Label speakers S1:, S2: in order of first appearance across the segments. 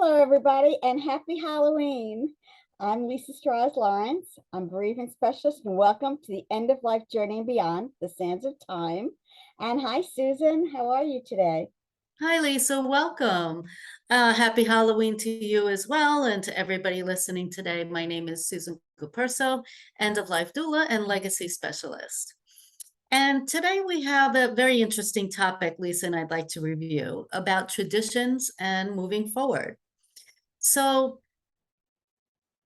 S1: Hello, everybody, and happy Halloween. I'm Lisa Strahs-Lorenc. I'm Bereavement Specialist, and welcome to the End of Life Journey and Beyond, the Sands of Time. And hi, Susan. How are you today?
S2: Hi, Lisa. Welcome. Happy Halloween to you as well, and to everybody listening today. My name is Susan Capurso, End-of-Life Doula and Legacy Specialist. And today we have a very interesting topic, Lisa, and I'd like to review about traditions and moving forward. So,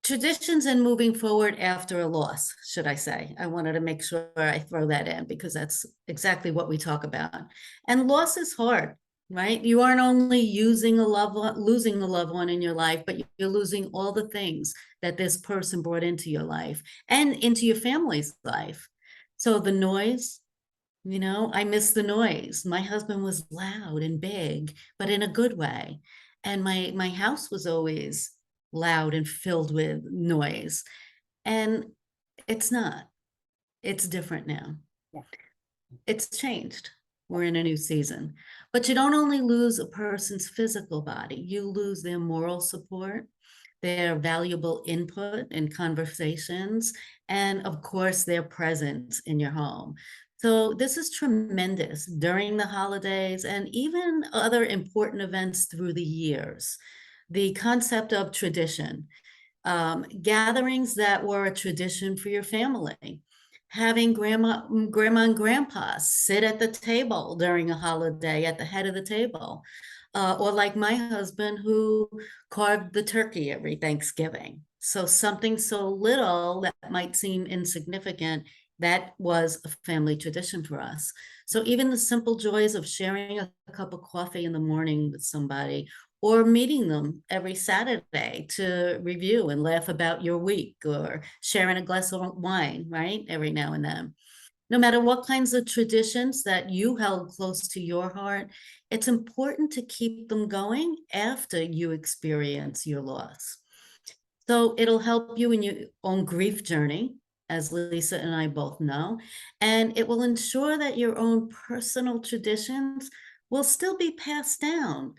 S2: traditions and moving forward after a loss, should I say. I wanted to make sure I throw that in because that's exactly what we talk about. And loss is hard, right? You aren't only losing a loved one in your life, but you're losing all the things that this person brought into your life and into your family's life. So the noise, I miss the noise. My husband was loud and big, but in a good way. And my house was always loud and filled with noise. And it's not. It's different now.
S1: Yeah.
S2: It's changed. We're in a new season. But you don't only lose a person's physical body, you lose their moral support, their valuable input in conversations, and of course, their presence in your home. So this is tremendous during the holidays and even other important events through the years. The concept of tradition, gatherings that were a tradition for your family, having grandma and grandpa sit at the table during a holiday at the head of the table, or like my husband who carved the turkey every Thanksgiving. So something so little that might seem insignificant, that was a family tradition for us. So even the simple joys of sharing a cup of coffee in the morning with somebody, or meeting them every Saturday to review and laugh about your week, or sharing a glass of wine, right? Every now and then. No matter what kinds of traditions that you held close to your heart, it's important to keep them going after you experience your loss. So it'll help you in your own grief journey, as Lisa and I both know, and it will ensure that your own personal traditions will still be passed down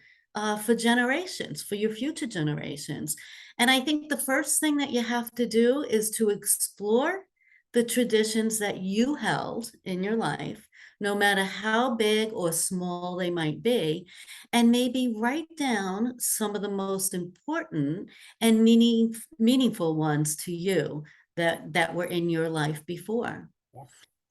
S2: for generations, for your future generations. And I think the first thing that you have to do is to explore the traditions that you held in your life, no matter how big or small they might be, and maybe write down some of the most important and meaningful ones to you that were in your life before.
S1: Yes.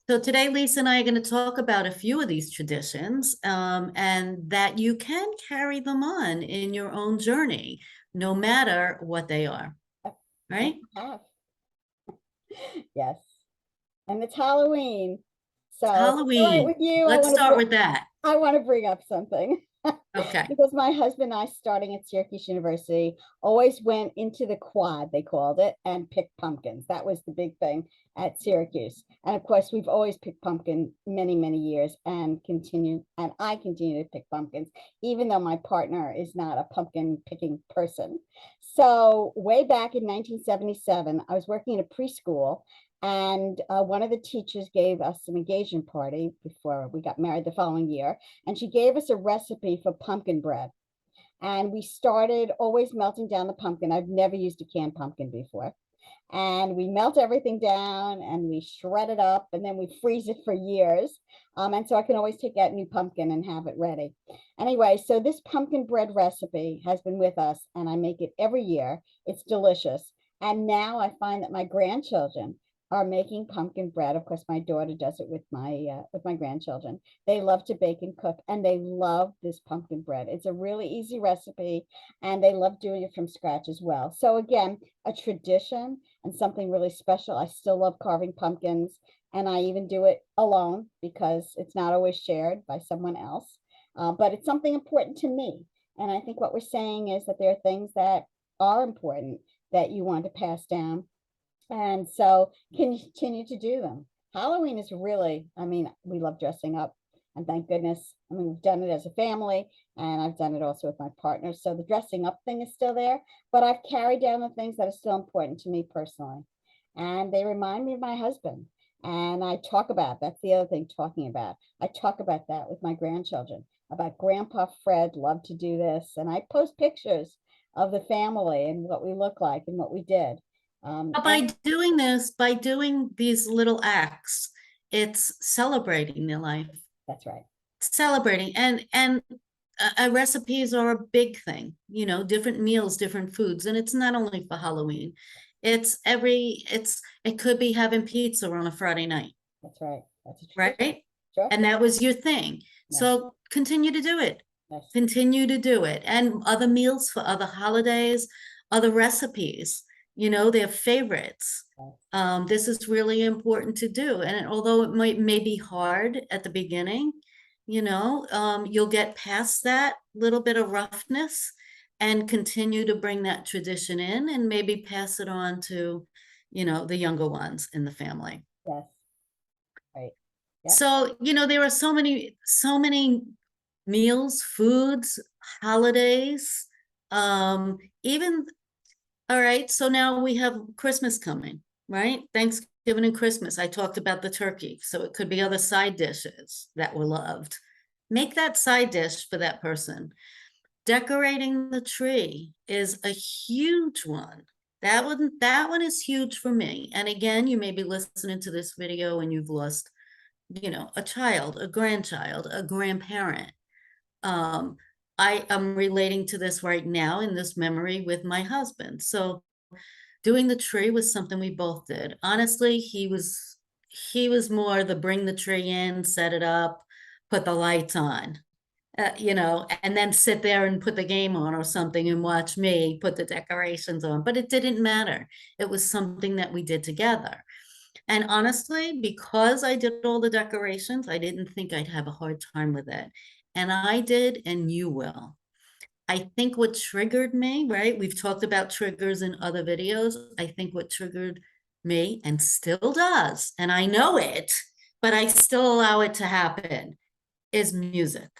S2: So today, Lisa and I are going to talk about a few of these traditions, and that you can carry them on in your own journey, no matter what they are, right?
S1: Have. Yes. And it's Halloween. So,
S2: It's
S1: if it's all right
S2: Halloween.
S1: with you,
S2: Let's start with that.
S1: I want to bring up something.
S2: Okay.
S1: Because my husband and I, starting at Syracuse University, always went into the quad, they called it, and picked pumpkins. That was the big thing at Syracuse. And of course, we've always picked pumpkin many, many years, and I continue to pick pumpkins, even though my partner is not a pumpkin picking person. So way back in 1977, I was working in a preschool, and one of the teachers gave us an engagement party before we got married the following year, and she gave us a recipe for pumpkin bread. And we started always melting down the pumpkin. I've never used a canned pumpkin before. And we melt everything down and we shred it up, and then we freeze it for years. And so I can always take out new pumpkin and have it ready. Anyway, so this pumpkin bread recipe has been with us, and I make it every year. It's delicious. And now I find that my grandchildren are making pumpkin bread. Of course, my daughter does it with my grandchildren. They love to bake and cook, and they love this pumpkin bread. It's a really easy recipe, and they love doing it from scratch as well. So again, a tradition and something really special. I still love carving pumpkins, and I even do it alone because it's not always shared by someone else. But it's something important to me. And I think what we're saying is that there are things that are important that you want to pass down, and so can you continue to do them. Halloween is really, I mean, we love dressing up, and thank goodness. I mean, we've done it as a family, and I've done it also with my partner. So the dressing up thing is still there, but I've carried down the things that are still important to me personally. And they remind me of my husband. And I talk about, that's the other thing, talking about. I talk about that with my grandchildren, about Grandpa Fred loved to do this. And I post pictures of the family and what we look like and what we did.
S2: But by doing this, by doing these little acts, it's celebrating their life.
S1: That's right.
S2: Celebrating, and recipes are a big thing, you know, different meals, different foods, and it's not only for Halloween. It could be having pizza on a Friday night.
S1: That's right. That's
S2: right.
S1: Sure.
S2: And that was your thing.
S1: Yes.
S2: So continue to do it.
S1: Yes.
S2: Continue to do it. And other meals for other holidays, other recipes, you know, their favorites.
S1: Yes.
S2: This is really important to do. And although it may be hard at the beginning, you know, you'll get past that little bit of roughness and continue to bring that tradition in and maybe pass it on to, you know, the younger ones in the family.
S1: Yes. Right. Yep.
S2: So, you know, there are so many meals, foods, holidays, even, all right, so now we have Christmas coming, right? Thanksgiving and Christmas. I talked about the turkey, so it could be other side dishes that were loved. Make that side dish for that person. Decorating the tree is a huge one. That one is huge for me. And again, you may be listening to this video and you've lost, you know, a child, a grandchild, a grandparent. I am relating to this right now in this memory with my husband. So doing the tree was something we both did. Honestly, he was more the bring the tree in, set it up, put the lights on, you know, and then sit there and put the game on or something and watch me put the decorations on. But it didn't matter. It was something that we did together. And honestly, because I did all the decorations, I didn't think I'd have a hard time with it. And I did, and you will. I think what triggered me, right? We've talked about triggers in other videos. I think what triggered me, and still does, and I know it, but I still allow it to happen, is music.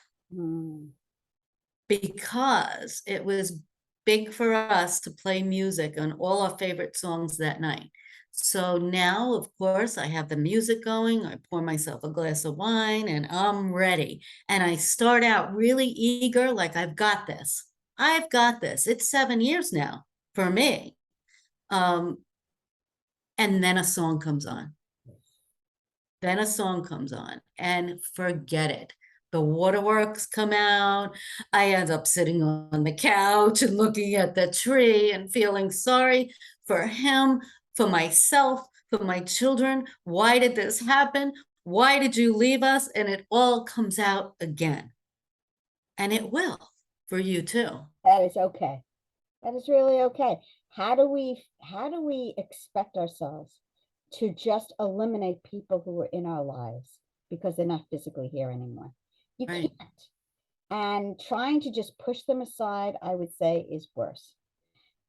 S2: Because it was big for us to play music on all our favorite songs that night. So now, of course, I have the music going. I pour myself a glass of wine and I'm ready. And I start out really eager, like I've got this. I've got this. It's 7 years now for me. And then a song comes on. Then a song comes on and forget it. The waterworks come out. I end up sitting on the couch and looking at the tree and feeling sorry for him, for myself, for my children. Why did this happen? Why did you leave us? And it all comes out again. And it will for you too.
S1: That is okay. That is really okay. How do we expect ourselves to just eliminate people who are in our lives because they're not physically here anymore? You
S2: Right.
S1: can't. And trying to just push them aside, I would say, is worse.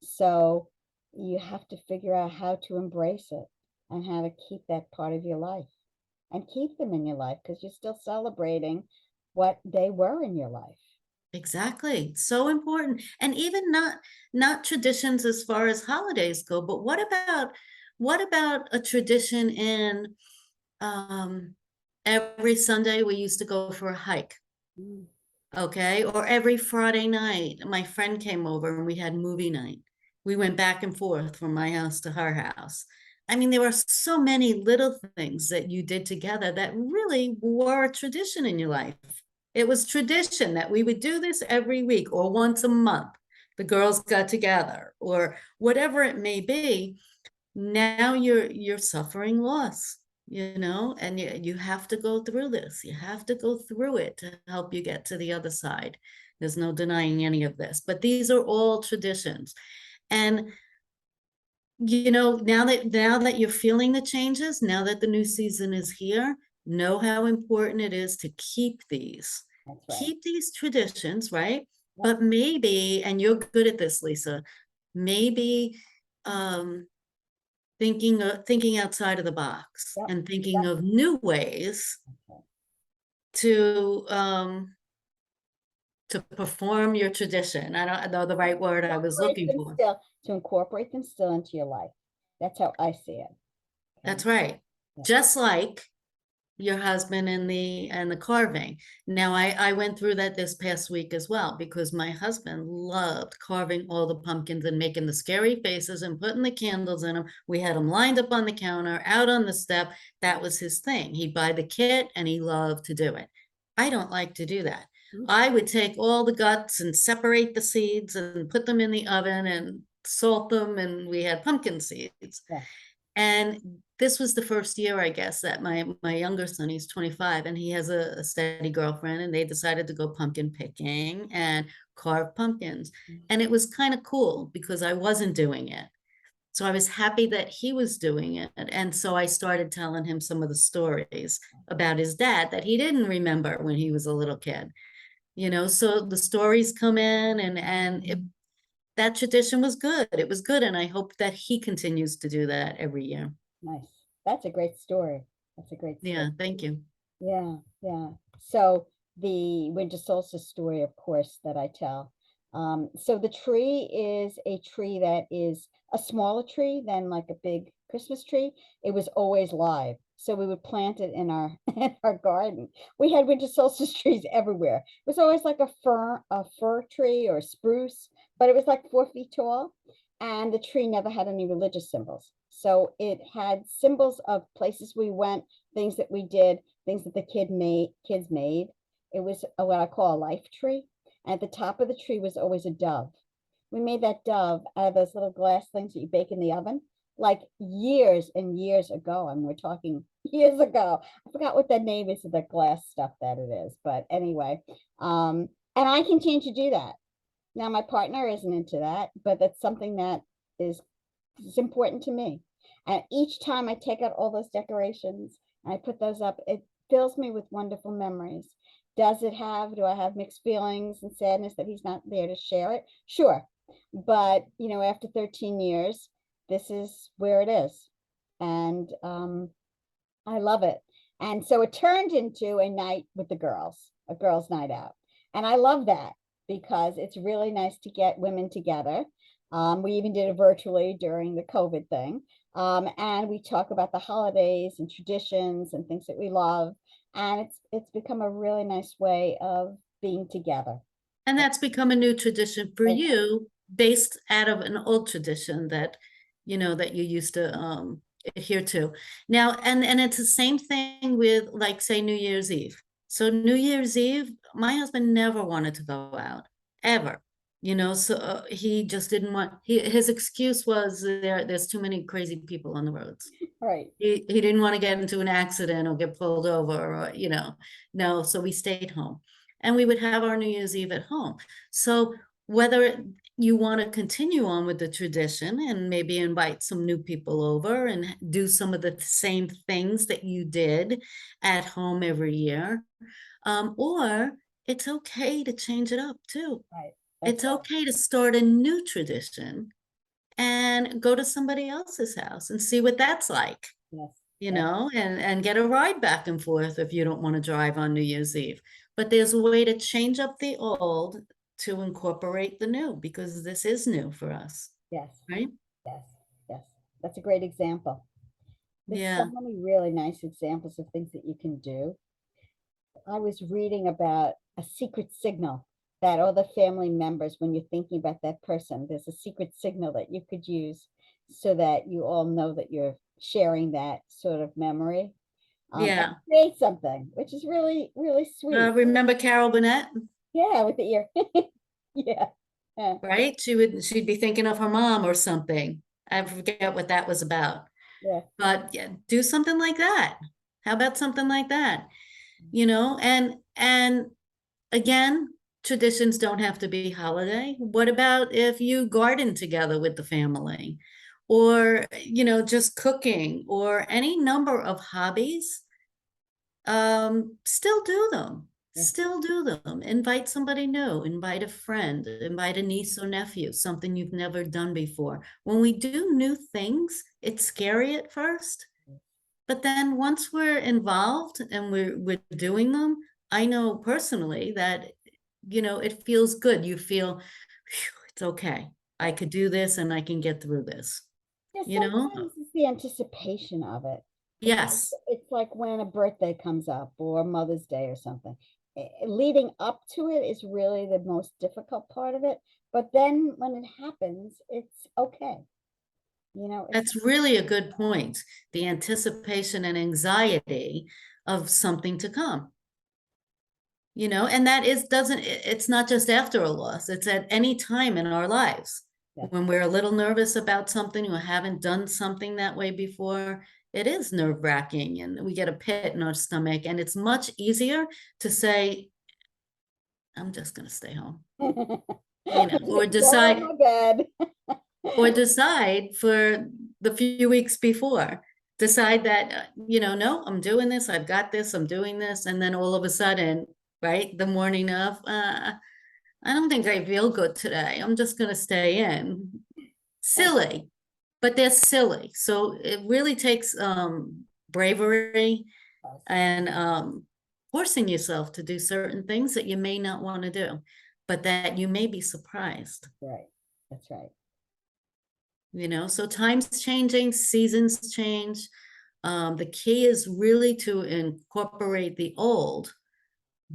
S1: So you have to figure out how to embrace it and how to keep that part of your life and keep them in your life because you're still celebrating what they were in your life.
S2: Exactly. So important. And even not traditions as far as holidays go, but what about a tradition in every Sunday we used to go for a hike. Okay. Or every Friday night, my friend came over and we had movie night. We went back and forth from my house to her house. I mean, there were so many little things that you did together that really were a tradition in your life. It was tradition that we would do this every week or once a month. The girls got together or whatever it may be. Now you're suffering loss, you know, and you have to go through this. You have to go through it to help you get to the other side. There's no denying any of this, but these are all traditions. And you know, now that you're feeling the changes, now that the new season is here, know how important it is to keep these.
S1: That's right.
S2: Keep these traditions, right? But maybe, and you're good at this, Lisa, maybe thinking outside of the box and thinking of new ways to perform your tradition. I don't know the right word I was looking for.
S1: Still, to incorporate them still into your life. That's how I see it.
S2: That's right. Just like your husband and the carving. Now I went through that this past week as well, because my husband loved carving all the pumpkins and making the scary faces and putting the candles in them. We had them lined up on the counter, out on the step. That was his thing. He'd buy the kit and he loved to do it. I don't like to do that. I would take all the guts and separate the seeds and put them in the oven and salt them, and we had pumpkin seeds.
S1: Yeah.
S2: And this was the first year, I guess, that my younger son, he's 25, and he has a steady girlfriend, and they decided to go pumpkin picking and carve pumpkins. And it was kind of cool because I wasn't doing it. So I was happy that he was doing it. And so I started telling him some of the stories about his dad that he didn't remember when he was a little kid. So the stories come in, and that tradition was good. It was good. And I hope that he continues to do that every year.
S1: Nice. That's a great story. That's a great story.
S2: Yeah, thank you.
S1: Yeah, yeah. So the winter solstice story, of course, that I tell. So the tree is a tree that is a smaller tree than like a big Christmas tree. It was always live. So we would plant it in our in our garden. We had winter solstice trees everywhere. It was always like a fir tree or spruce, but it was like 4 feet tall. And the tree never had any religious symbols. So it had symbols of places we went, things that we did, things that the kids made. It was what I call a life tree. And at the top of the tree was always a dove. We made that dove out of those little glass things that you bake in the oven, like years and years ago. And we're talking years ago. I forgot what the name is of the glass stuff that it is, but anyway. And I continue to do that. Now my partner isn't into that, but that's something that is important to me. And each time I take out all those decorations and I put those up, it fills me with wonderful memories. Do I have mixed feelings and sadness that he's not there to share it? Sure. But, after 13 years, this is where it is. And I love it. And so it turned into a night with the girls, a girls' night out. And I love that because it's really nice to get women together. We even did it virtually during the COVID thing. And we talk about the holidays and traditions and things that we love. And it's become a really nice way of being together.
S2: And that's become a new tradition for you, based out of an old tradition that you used to adhere to. Now, and it's the same thing with, like, say, New Year's Eve. So New Year's Eve, my husband never wanted to go out, ever. So he just didn't want. His excuse was there's too many crazy people on the roads.
S1: Right.
S2: He didn't want to get into an accident or get pulled over, or no. So we stayed home, and we would have our New Year's Eve at home. So whether you want to continue on with the tradition and maybe invite some new people over and do some of the same things that you did at home every year, or it's okay to change it up too.
S1: Right.
S2: It's okay to start a new tradition and go to somebody else's house and see what that's like.
S1: Yes.
S2: And get a ride back and forth if you don't want to drive on New Year's Eve. But there's a way to change up the old to incorporate the new, because this is new for us.
S1: Yes.
S2: Right?
S1: Yes. Yes. That's a great example. There's so many really nice examples of things that you can do. I was reading about a secret signal that all the family members, when you're thinking about that person, there's a secret signal that you could use so that you all know that you're sharing that sort of memory.
S2: Yeah.
S1: Create something, which is really, really sweet.
S2: Remember Carol Burnett?
S1: Yeah, with the ear. Yeah. Yeah.
S2: Right? She'd be thinking of her mom or something. I forget what that was about.
S1: Yeah.
S2: But yeah, do something like that. How about something like that? And again, traditions don't have to be holiday. What about if you garden together with the family, or just cooking, or any number of hobbies? Still do them.
S1: Yeah.
S2: Still do them. Invite somebody new, invite a friend, invite a niece or nephew, something you've never done before. When we do new things, it's scary at first. But then once we're involved and we're doing them, I know personally that, it feels good. You feel, it's okay. I could do this and I can get through this.
S1: Yeah, sometimes it's the anticipation of it.
S2: Yes,
S1: It's like when a birthday comes up or Mother's Day or something. Leading up to it is really the most difficult part of it. But then when it happens, it's okay. You know, it's
S2: that's really a good point. The anticipation and anxiety of something to come. And that is doesn't it's not just after a loss, it's at any time in our lives.
S1: yeah.
S2: When we're a little nervous about something or haven't done something that way before, it is nerve-wracking and we get a pit in our stomach, and it's much easier to say, I'm just going to stay home,
S1: I'm just
S2: or
S1: gonna crawl in
S2: decide
S1: my bed.
S2: for the few weeks before, decide that, no, I'm doing this, I've got this, I'm doing this, and then all of a sudden, right, the morning of, I don't think I feel good today. I'm just going to stay in. Silly, but they're silly. So it really takes bravery and forcing yourself to do certain things that you may not want to do, but that you may be surprised.
S1: Right. That's right.
S2: So time's changing, seasons change. The key is really to incorporate the old,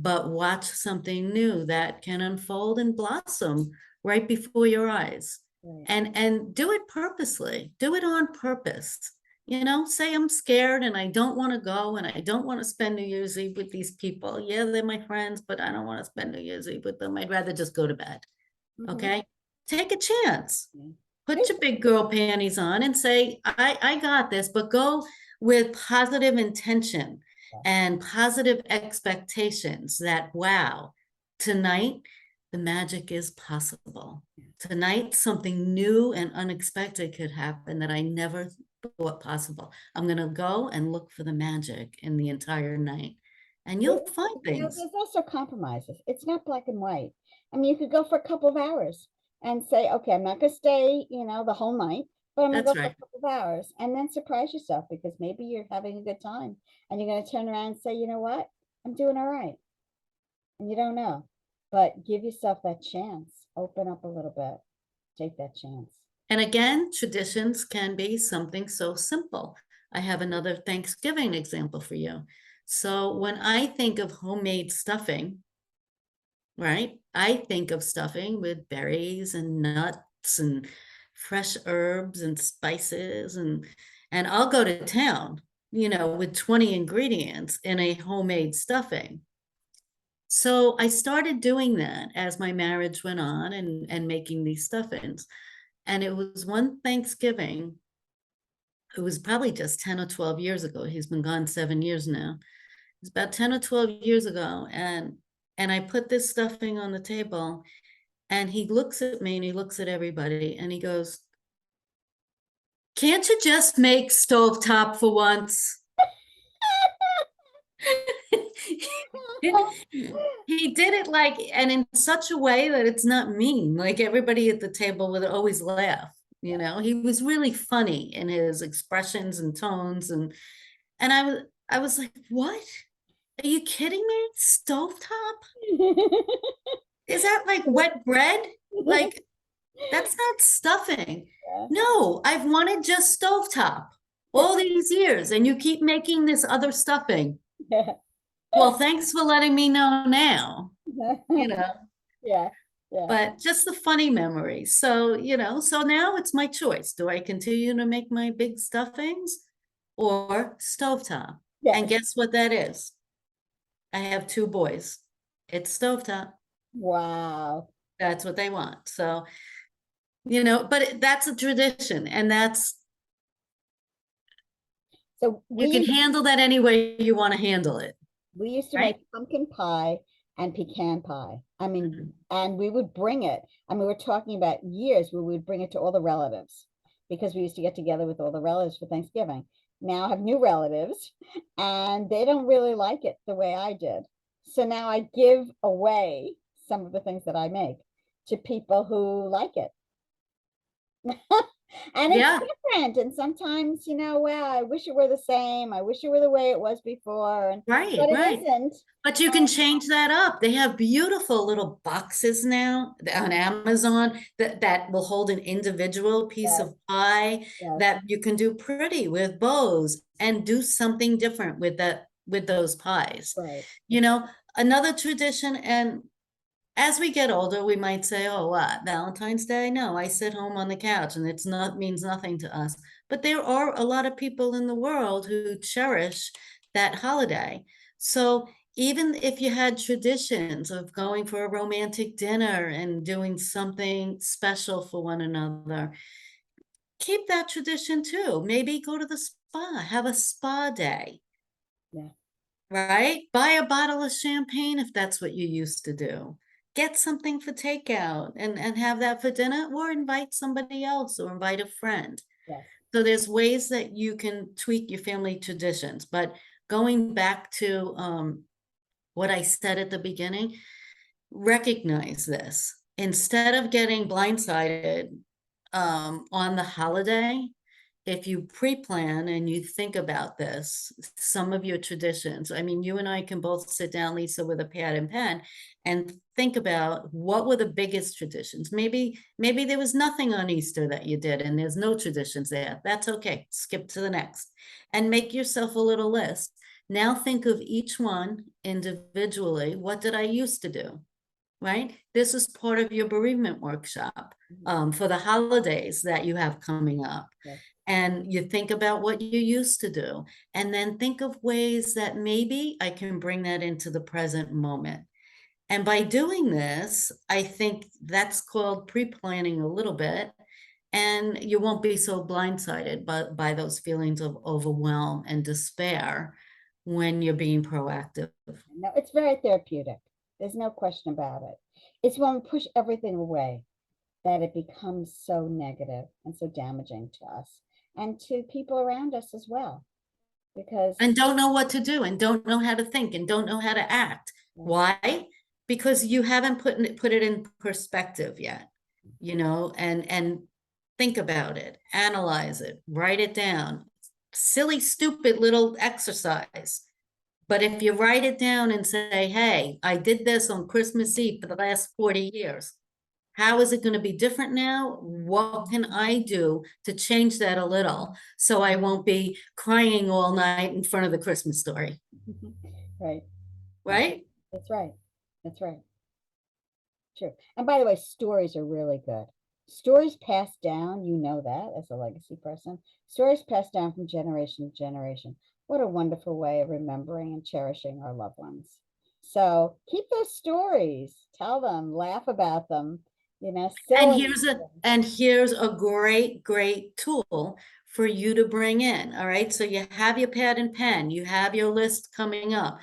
S2: but watch something new that can unfold and blossom right before your eyes.
S1: Right.
S2: And do it purposely. Do it on purpose. Say I'm scared and I don't want to go and I don't want to spend New Year's Eve with these people. Yeah, they're my friends, but I don't want to spend New Year's Eve with them. I'd rather just go to bed. Okay? Take a chance. Put your big girl panties on and say, I got this, but go with positive intention and positive expectations that, wow, tonight the magic is possible. Tonight, something new and unexpected could happen that I never thought possible. I'm going to go and look for the magic in the entire night, and you'll find things.
S1: There's also compromises. It's not black and white. I mean, you could go for a couple of hours and say, okay, I'm not going to stay, the whole night, but I'm going to go for a couple of hours, and then surprise yourself because maybe you're having a good time and you're going to turn around and say, you know what, I'm doing all right. And you don't know, but give yourself that chance. Open up a little bit. Take that chance.
S2: And again, traditions can be something so simple. I have another Thanksgiving example for you. So when I think of homemade stuffing, right, I think of stuffing with berries and nuts and fresh herbs and spices, and I'll go to town, with 20 ingredients in a homemade stuffing. So I started doing that as my marriage went on and making these stuffings. And it was one Thanksgiving, it was probably just 10 or 12 years ago. He's been gone 7 years now. It's about 10 or 12 years ago. And I put this stuffing on the table, and he looks at me and he looks at everybody and he goes, can't you just make stovetop for once? He did it and in such a way that it's not mean. Like everybody at the table would always laugh. He was really funny in his expressions and tones, and I was like, what? Are you kidding me? Stovetop? Is that like wet bread? Like, that's not stuffing. No, I've wanted just stovetop all these years, and you keep making this other stuffing. Well, thanks for letting me know now.
S1: Yeah.
S2: But just the funny memories. So, so now it's my choice. Do I continue to make my big stuffings or stovetop?
S1: Yes.
S2: And guess what that is? I have 2 boys. It's stovetop.
S1: Wow.
S2: That's what they want. So, but that's a tradition, and
S1: so
S2: you can handle that any way you want to handle it.
S1: We used to make pumpkin pie and pecan pie. I mean, and we would bring it. I mean, we're talking about years where we would bring it to all the relatives because we used to get together with all the relatives for Thanksgiving. Now I have new relatives and they don't really like it the way I did. So now I give away some of the things that I make to people who like it. And it's
S2: Yeah,
S1: different. And sometimes, well, I wish it were the same. I wish it were the way it was before.
S2: right,
S1: But it
S2: right.
S1: isn't.
S2: But you can change that up. They have beautiful little boxes now on Amazon that will hold an individual piece
S1: Yes,
S2: of pie
S1: yes,
S2: that you can do pretty with bows and do something different with those pies.
S1: right.
S2: You know, another tradition, and as we get older, we might say, oh, what, Valentine's Day? No, I sit home on the couch and it's not means nothing to us. But there are a lot of people in the world who cherish that holiday. So even if you had traditions of going for a romantic dinner and doing something special for one another, keep that tradition too. Maybe go to the spa, have a spa day,
S1: Yeah,
S2: right? Buy a bottle of champagne if that's what you used to do. Get something for takeout and have that for dinner, or invite somebody else or invite a friend.
S1: yes,
S2: So there's ways that you can tweak your family traditions. But going back to what I said at the beginning, recognize this. Instead of getting blindsided on the holiday, if you pre-plan and you think about this, some of your traditions, I mean, you and I can both sit down, Lisa, with a pad and pen and think about what were the biggest traditions. Maybe there was nothing on Easter that you did and there's no traditions there. That's okay. Skip to the next and make yourself a little list. Now think of each one individually. What did I used to do? Right? This is part of your bereavement workshop for the holidays that you have coming up.
S1: yes,
S2: And you think about what you used to do, and then think of ways that maybe I can bring that into the present moment. And by doing this, I think that's called pre-planning a little bit, and you won't be so blindsided by those feelings of overwhelm and despair when you're being proactive.
S1: no, it's very therapeutic. There's no question about it. It's when we push everything away that it becomes so negative and so damaging to us and to people around us as well. Because
S2: And don't know what to do and don't know how to think and don't know how to act.
S1: yeah,
S2: Why? Because you haven't put it in perspective yet, and think about it, analyze it, write it down. Silly, stupid little exercise. But if you write it down and say, hey, I did this on Christmas Eve for the last 40 years. How is it going to be different now? What can I do to change that a little so I won't be crying all night in front of the Christmas story?
S1: right. Right.
S2: Right?
S1: That's right. That's right. True. And by the way, stories are really good. Stories passed down, you know that as a legacy person. Stories passed down from generation to generation. What a wonderful way of remembering and cherishing our loved ones. So keep those stories, tell them, laugh about them,
S2: And
S1: silly.
S2: here's a great tool for you to bring in. All right. So you have your pad and pen, you have your list coming up.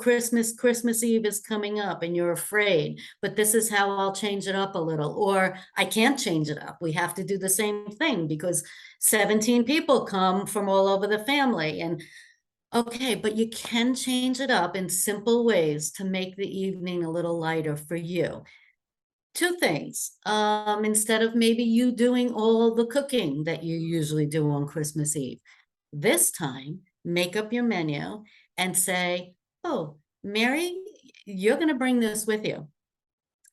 S2: Christmas Eve is coming up and you're afraid, but this is how I'll change it up a little. Or I can't change it up. We have to do the same thing because 17 people come from all over the family. And okay, but you can change it up in simple ways to make the evening a little lighter for you. Two things. Instead of maybe you doing all the cooking that you usually do on Christmas Eve, this time make up your menu and say, oh, Mary, you're going to bring this with you.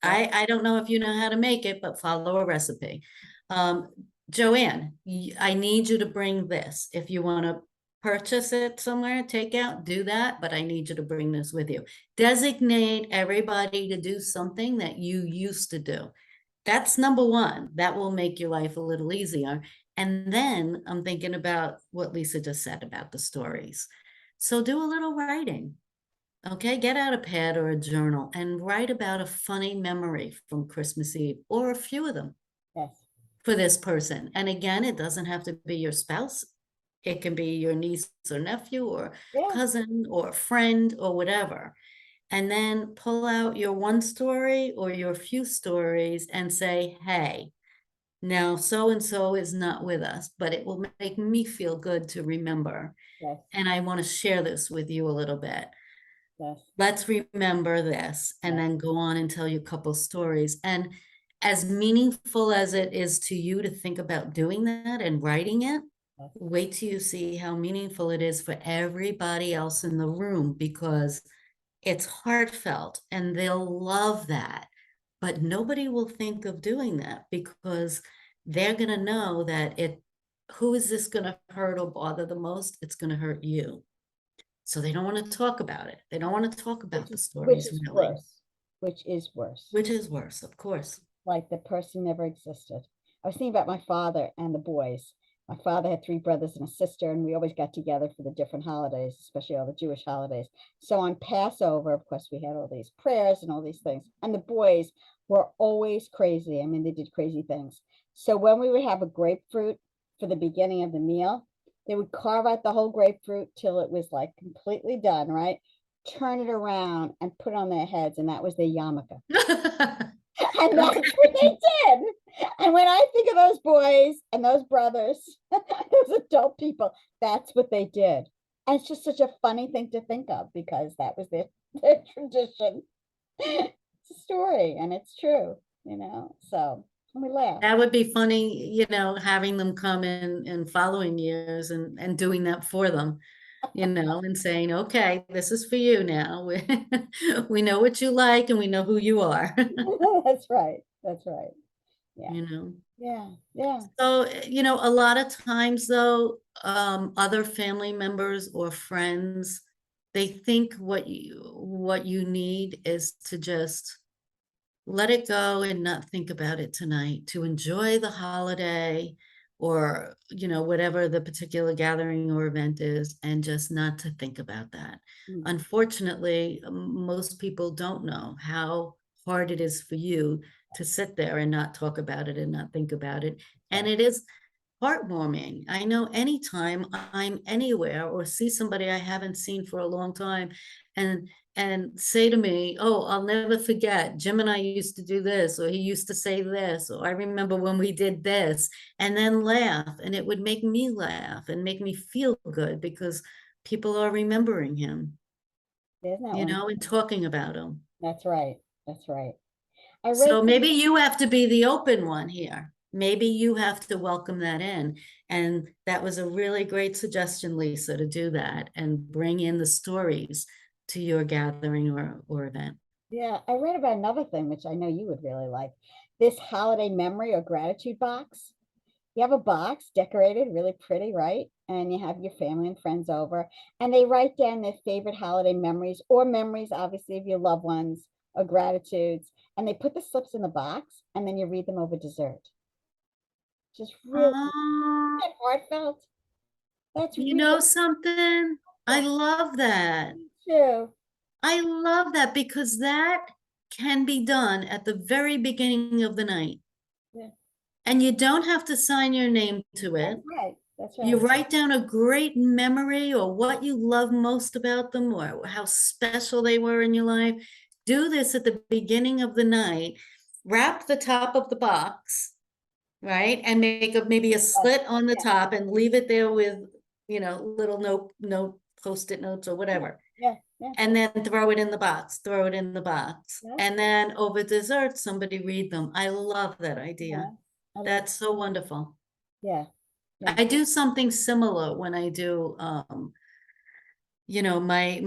S1: Yeah,
S2: I don't know if you know how to make it, but follow a recipe. Um, Joanne, I need you to bring this. If you want to purchase it somewhere, take out, do that, but I need you to bring this with you. Designate everybody to do something that you used to do. That's number one. That will make your life a little easier. And then I'm thinking about what Lisa just said about the stories. So do a little writing. Okay, get out a pad or a journal and write about a funny memory from Christmas Eve or a few of them
S1: yes.
S2: for this person. And again, it doesn't have to be your spouse. It can be your niece or nephew or
S1: Yeah,
S2: cousin or friend or whatever. And then pull out your one story or your few stories and say, hey, now so and so is not with us, but it will make me feel good to remember.
S1: yes,
S2: And I want to share this with you a little bit.
S1: yes,
S2: Let's remember this and
S1: yes,
S2: then go on and tell you a couple stories. And as meaningful as it is to you to think about doing that and writing it, wait till you see how meaningful it is for everybody else in the room, because it's heartfelt and they'll love that. But nobody will think of doing that because they're going to know that who is this going to hurt or bother the most? It's going to hurt you. So they don't want to talk about it. They don't want to talk about the
S1: Which
S2: stories,
S1: is
S2: really.
S1: worse. Which is worse.
S2: Which is worse, of course.
S1: Like the person never existed. I was thinking about my father and the boys. My father had 3 brothers and a sister, and we always got together for the different holidays, especially all the Jewish holidays. So on Passover, of course, we had all these prayers and all these things. And the boys were always crazy. I mean, they did crazy things. So when we would have a grapefruit for the beginning of the meal, they would carve out the whole grapefruit till it was like completely done, right? Turn it around and put it on their heads, and that was their yarmulke. And that's what they did. And when I think of those boys and those brothers, those adult people, that's what they did. And it's just such a funny thing to think of because that was their tradition. It's a story and it's true, so we laugh.
S2: That would be funny, having them come in following years and doing that for them, and saying, okay, this is for you now. We know what you like and we know who you are.
S1: That's right. That's right. Yeah. Yeah.
S2: So, a lot of times though, other family members or friends, they think what you need is to just let it go and not think about it tonight, to enjoy the holiday or, whatever the particular gathering or event is, and just not to think about that.
S1: Mm.
S2: Unfortunately, most people don't know how hard it is for you to sit there and not talk about it and not think about it. And it is heartwarming. I know anytime I'm anywhere or see somebody I haven't seen for a long time and say to me, oh, I'll never forget, Jim and I used to do this, or he used to say this, or I remember when we did this, and then laugh. And it would make me laugh and make me feel good because people are remembering him, and talking about him.
S1: That's right. That's right.
S2: So maybe you have to be the open one here. Maybe you have to welcome that in. And that was a really great suggestion, Lisa, to do that and bring in the stories to your gathering or event.
S1: Yeah, I read about another thing, which I know you would really like. This holiday memory or gratitude box. You have a box decorated really pretty, right? And you have your family and friends over, and they write down their favorite holiday memories or memories, obviously, of your loved ones or gratitudes. And they put the slips in the box, and then you read them over dessert. Just really heartfelt. That's
S2: something? I love that.
S1: Me too.
S2: I love that because that can be done at the very beginning of the night.
S1: Yeah.
S2: And you don't have to sign your name to it.
S1: That's right. That's right.
S2: You write down a great memory or what you love most about them or how special they were in your life. Do this at the beginning of the night. Wrap the top of the box, right? And make maybe a slit on the top and leave it there with, little note, Post-it notes or whatever.
S1: Yeah.
S2: And then throw it in the box,
S1: Yeah.
S2: And then over dessert, somebody read them. I love that idea.
S1: Yeah.
S2: That's so wonderful.
S1: Yeah.
S2: I do something similar when I do, my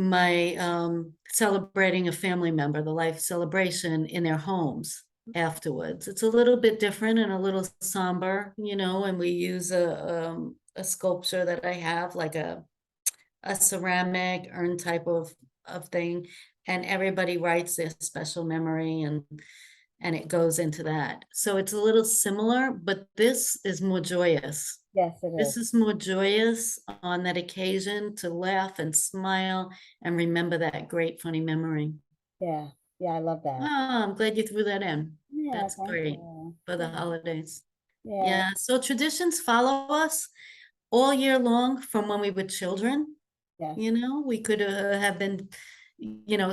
S2: celebrating a family member, the life celebration in their homes afterwards. It's a little bit different and a little somber, and we use a sculpture that I have, like a ceramic urn type of thing, and everybody writes their special memory and it goes into that. So it's a little similar, but this is more joyous.
S1: Yes, it is.
S2: This is more joyous on that occasion to laugh and smile and remember that great funny memory.
S1: Yeah. I love that.
S2: Oh, I'm glad you threw that in.
S1: Yeah,
S2: that's great for the holidays.
S1: Yeah.
S2: So traditions follow us all year long from when we were children.
S1: Yeah.
S2: We could have been,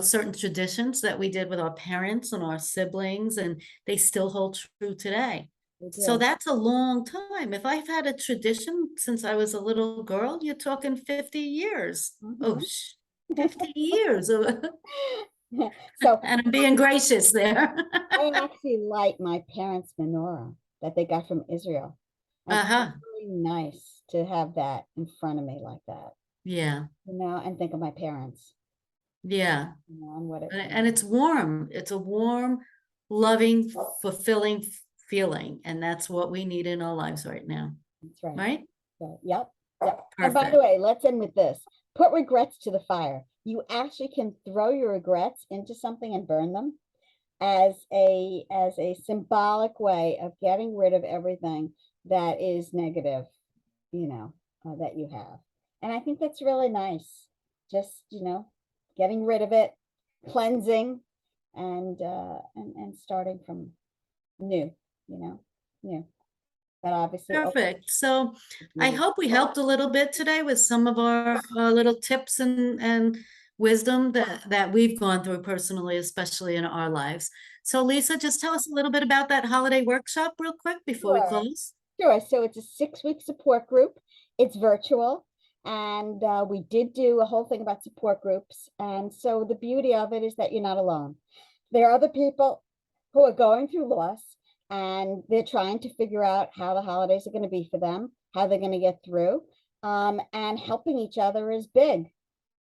S2: certain traditions that we did with our parents and our siblings, and they still hold true today. So that's a long time. If I've had a tradition since I was a little girl, you're talking 50 years. Oh, 50 years.
S1: So
S2: And I'm being gracious there.
S1: I actually light my parents' menorah that they got from Israel. And it's
S2: Uh-huh.
S1: really nice to have that in front of me like that,
S2: Yeah.
S1: and think of my parents,
S2: Yeah.
S1: and what it
S2: And it's warm. It's a warm, loving, fulfilling feeling. And that's what we need in our lives right now.
S1: that's right.
S2: Right?
S1: So, yep. Yep. And by the
S2: Perfect.
S1: way, let's end with this. Put regrets to the fire. You actually can throw your regrets into something and burn them as a symbolic way of getting rid of everything that is negative, that you have. And I think that's really nice. Just, getting rid of it, cleansing, and starting from new, new. But obviously,
S2: Perfect. So I
S1: beauty.
S2: hope we helped a little bit today with some of our little tips and wisdom that we've gone through personally, especially in our lives. So Lisa, just tell us a little bit about that holiday workshop real quick before we
S1: Sure.
S2: close.
S1: Sure. So it's a 6-week support group. It's virtual. And we did do a whole thing about support groups. And so the beauty of it is that you're not alone. There are other people who are going through loss, and they're trying to figure out how the holidays are going to be for them, how they're going to get through. And helping each other is big,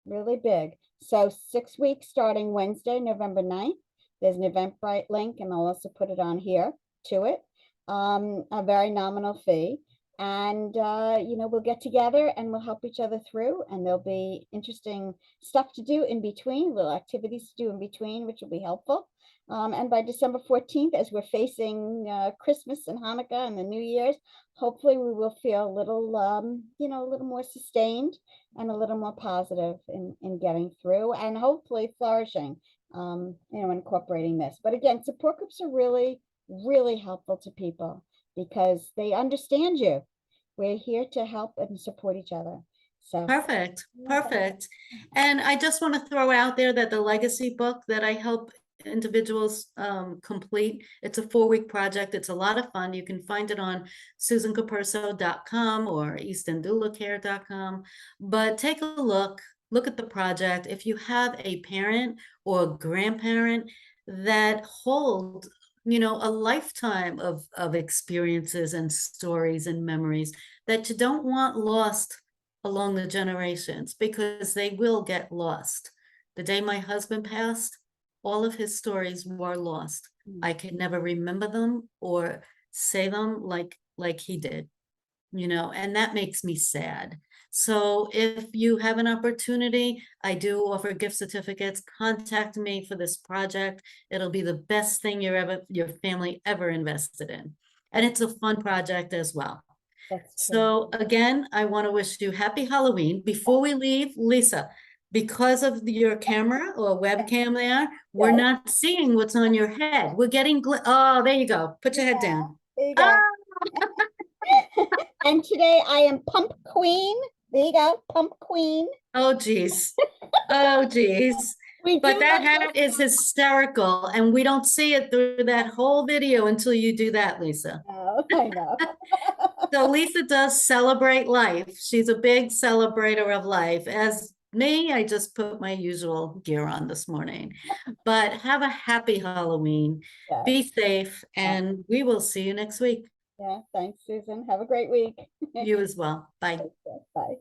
S1: really big. So 6 weeks starting Wednesday, November 9th. There's an Eventbrite link, and I'll also put it on here to it. A very nominal fee. And we'll get together and we'll help each other through, and there'll be interesting stuff to do in between, little activities to do in between, which will be helpful. And by December 14th, as we're facing Christmas and Hanukkah and the New Year's, hopefully we will feel a little, a little more sustained and a little more positive in getting through, and hopefully flourishing, incorporating this. But again, support groups are really, really helpful to people because they understand you. We're here to help and support each other. So
S2: Perfect. Perfect. And I just want to throw out there that the legacy book that I help individuals complete, it's a 4-week project. It's a lot of fun. You can find it on susancapurso.com or eastenddoulacare.com. But take a look at the project. If you have a parent or a grandparent that hold a lifetime of experiences and stories and memories that you don't want lost along the generations, because they will get lost. The day my husband passed, all of his stories were lost. I could never remember them or say them like he did, and that makes me sad. So if you have an opportunity, I do offer gift certificates. Contact me for this project. It'll be the best thing your family ever invested in. And it's a fun project as well.
S1: that's true.
S2: So again, I want to wish you happy Halloween. Before we leave, Lisa, because of your camera or webcam there, we're
S1: Yes,
S2: not seeing what's on your head. We're getting, oh, there you go. Put your head down.
S1: there you
S2: Ah,
S1: go. And today I am Pump Queen. There you go, Pump Queen.
S2: oh, geez. Oh, geez.
S1: We
S2: But
S1: do
S2: that
S1: like
S2: hat is hysterical, and we don't see it through that whole video until you do that, Lisa.
S1: I know.
S2: So Lisa does celebrate life. She's a big celebrator of life. As me, I just put my usual gear on this morning. But have a happy Halloween.
S1: Yes.
S2: Be safe, and we will see you next week.
S1: Yeah. Thanks, Susan. Have a great week.
S2: You as well. Bye.
S1: Bye.